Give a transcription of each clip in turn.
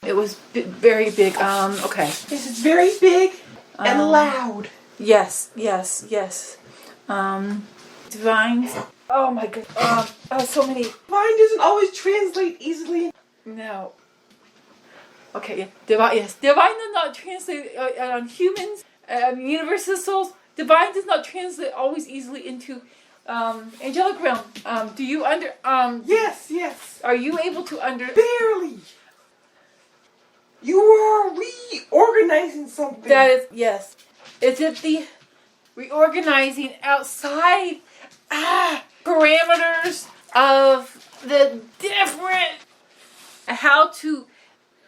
It was very big. Okay. This is very big and loud. Yes. Divine. Oh my god. So many. Divine doesn't always translate easily. No. Okay, yeah. Divine, yes. Divine does not translate on humans, universal souls. Divine does not translate always easily into angelic realm. Do you Yes. Are you able to Barely. You are reorganizing something. That is, yes. Is it the reorganizing outside parameters of the different, how to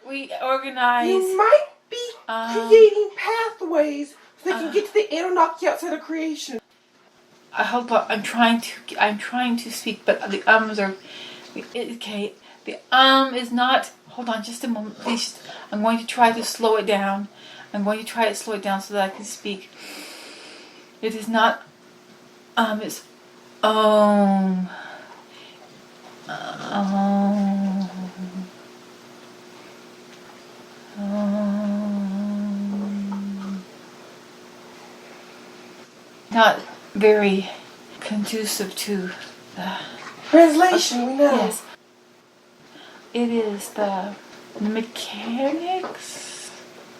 reorganize? You might be creating pathways so they can get to the Anunnaki outside of creation. Hold on, I'm trying to speak, but the ums are okay. The is not. Hold on, just a moment, please. I'm going to try to slow it down. I'm going to try to slow it down so that I can speak. It is not. It's om. Not very conducive to the Translation, we know. Yes. It is the mechanics.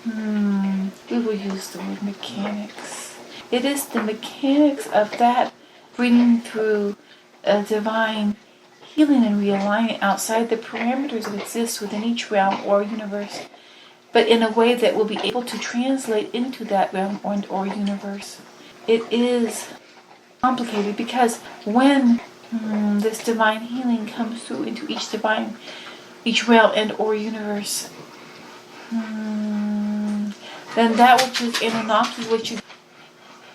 We will use the word mechanics. It is the mechanics of that bringing through a divine healing and realignment outside the parameters that exist within each realm or universe, but in a way that will be able to translate into that realm or universe. It is complicated because when this divine healing comes through into each realm and or universe, then that which is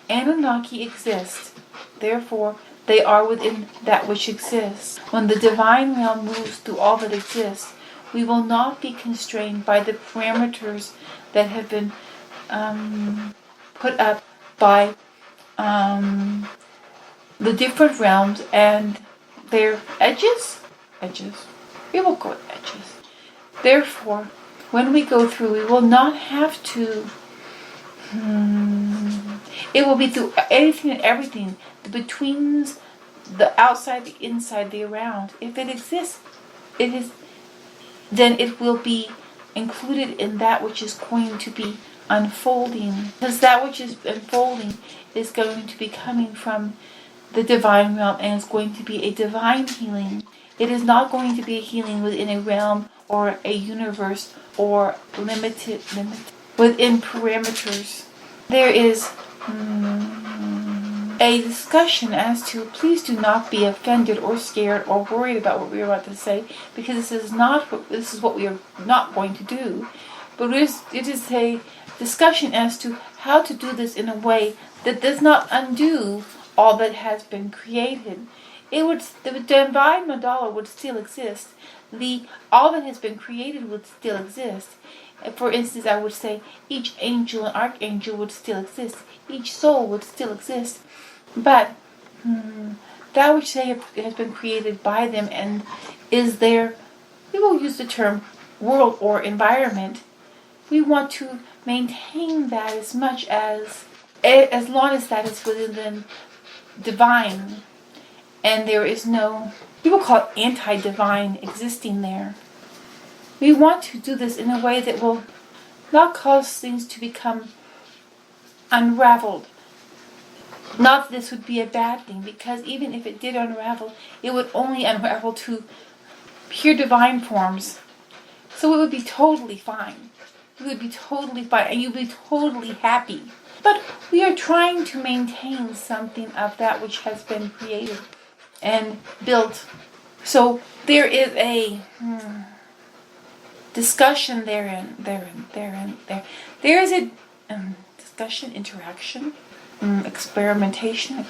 Anunnaki exist. Therefore, they are within that which exists. When the divine realm moves through all that exists, we will not be constrained by the parameters that have been put up by the different realms and their edges. We will go with edges. Therefore, when we go through, we will not have to. It will be through anything and everything, the betweens, the outside, the inside, the around. If it exists, then it will be included in that which is going to be unfolding. Because that which is unfolding is going to be coming from the divine realm and it's going to be a divine healing. It is not going to be a healing within a realm or a universe or limited within parameters. There is a discussion as to, please do not be offended or scared or worried about what we are about to say, because this is what we are not going to do. But it is a discussion as to how to do this in a way that does not undo all that has been created. The Divine Mandala would still exist. All that has been created would still exist. For instance, I would say each angel and archangel would still exist. Each soul would still exist. But that which has been created by them and is there, we will use the term world or environment. We want to maintain that as long as that is within the divine. And there is no, people call it anti-divine existing there. We want to do this in a way that will not cause things to become unraveled. Not that this would be a bad thing, because even if it did unravel, it would only unravel to pure divine forms. So it would be totally fine. It would be totally fine, and you'd be totally happy. But we are trying to maintain something of that which has been created and built. So there is a discussion there is a discussion, interaction, experimentation.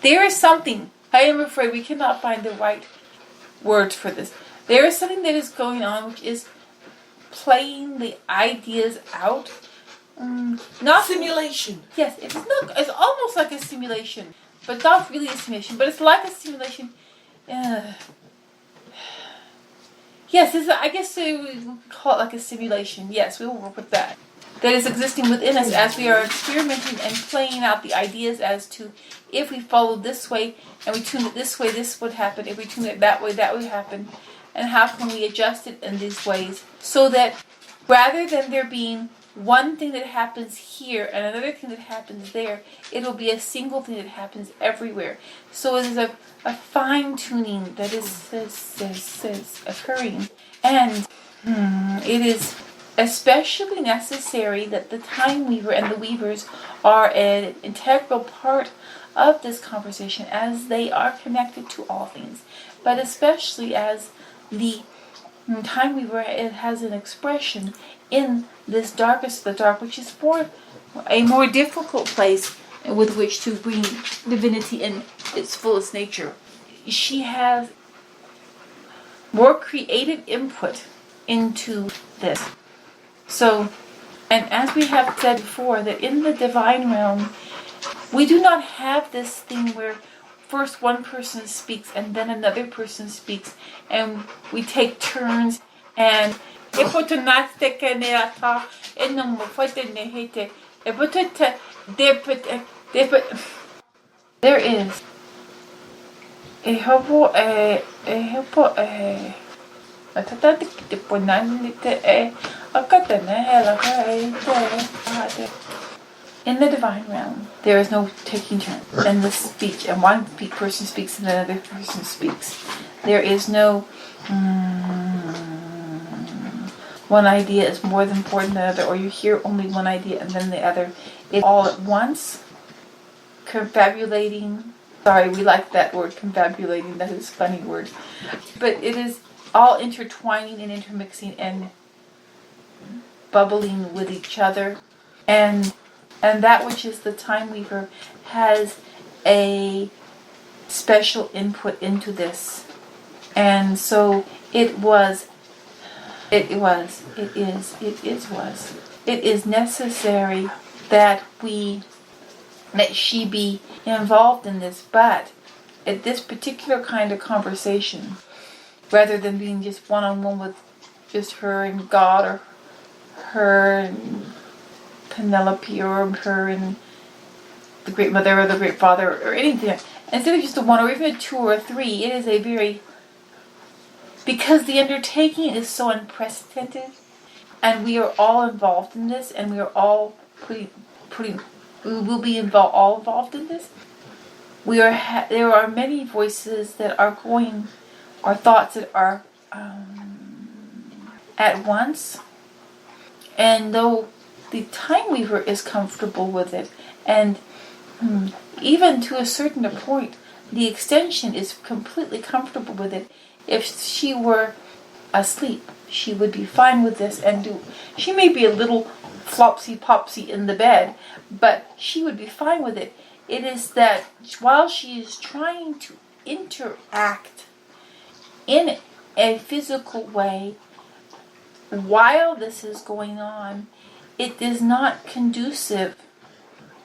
There is something, I am afraid we cannot find the right words for this. There is something that is going on which is playing the ideas out. Not simulation. Yes, it's almost like a simulation, but not really a simulation. But it's like a simulation. Yes, I guess we would call it like a simulation. Yes, we will work with that. That is existing within us as we are experimenting and playing out the ideas as to if we follow this way and we tune it this way, this would happen. If we tune it that way, that would happen. And how can we adjust it in these ways so that rather than there being one thing that happens here and another thing that happens there, it'll be a single thing that happens everywhere. So it is a fine-tuning that is occurring. And it is especially necessary that the time weaver and the weavers are an integral part of this conversation as they are connected to all things. But especially as the time weaver, it has an expression in this darkest of the dark, which is for a more difficult place with which to bring divinity in its fullest nature. She has more creative input into this. So, and as we have said before, that in the divine realm, we do not have this thing where first one person speaks and then another person speaks, and we take turns and there is in the divine realm, there is no taking turns in the speech, and one person speaks and another person speaks. There is no one idea is more important than the other, or you hear only one idea and then the other. It's all at once, confabulating. Sorry, we like that word, confabulating. That is a funny word. But it is all intertwining and intermixing and bubbling with each other. And that which is the time weaver has a special input into this. And so it is necessary that she be involved in this, but at this particular kind of conversation, rather than being just one-on-one with just her and God, or her and Penelope, or her and the Great Mother or the Great Father, or anything, instead of just a one or even a two or a three, it is a very, because the undertaking is so unprecedented, and we are all involved in this, and we are all we will be all involved in this. There are many voices that are going, or thoughts that are at once, and though the time weaver is comfortable with it, and even to a certain point, the extension is completely comfortable with it. If she were asleep, she would be fine with this and she may be a little flopsy-popsy in the bed, but she would be fine with it. It is that while she is trying to interact in a physical way, while this is going on, it is not conducive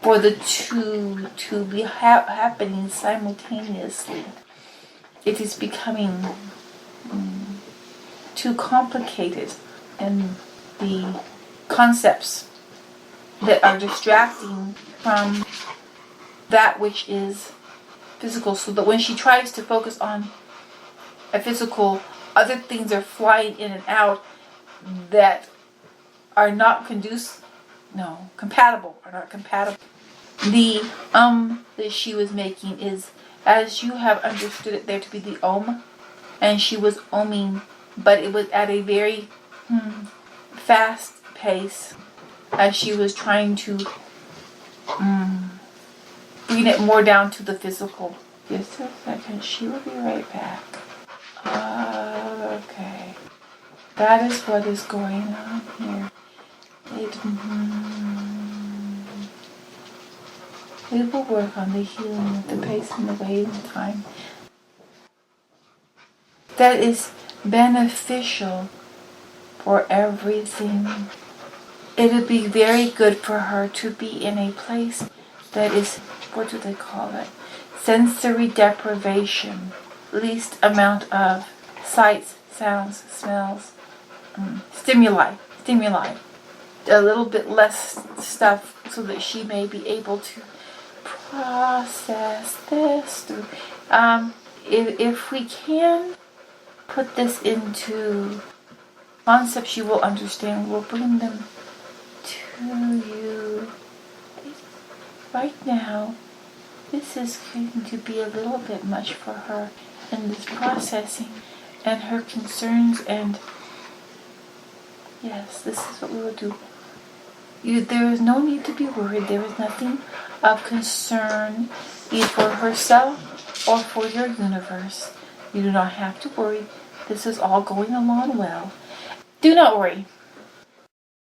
for the two to be happening simultaneously. It is becoming too complicated, and the concepts that are distracting from that which is physical, so that when she tries to focus on a physical, other things are flying in and out that are not compatible. The that she was making is, as you have understood it there to be the and she was oming, but it was at a very fast pace, as she was trying to bring it more down to the physical. Just a second, she will be right back. Okay. That is what is going on here. We will work on the healing of the pace and the way and the time. That is beneficial for everything. It would be very good for her to be in a place that is, what do they call it? Sensory deprivation. Least amount of sights, sounds, smells, stimuli. A little bit less stuff so that she may be able to process this through. If we can put this into concepts you will understand, we'll bring them to you. Right now, this is going to be a little bit much for her in this processing and her concerns, and yes, this is what we will do. There is no need to be worried. There is nothing of concern either for herself or for your universe. You do not have to worry. This is all going along well. Do not worry.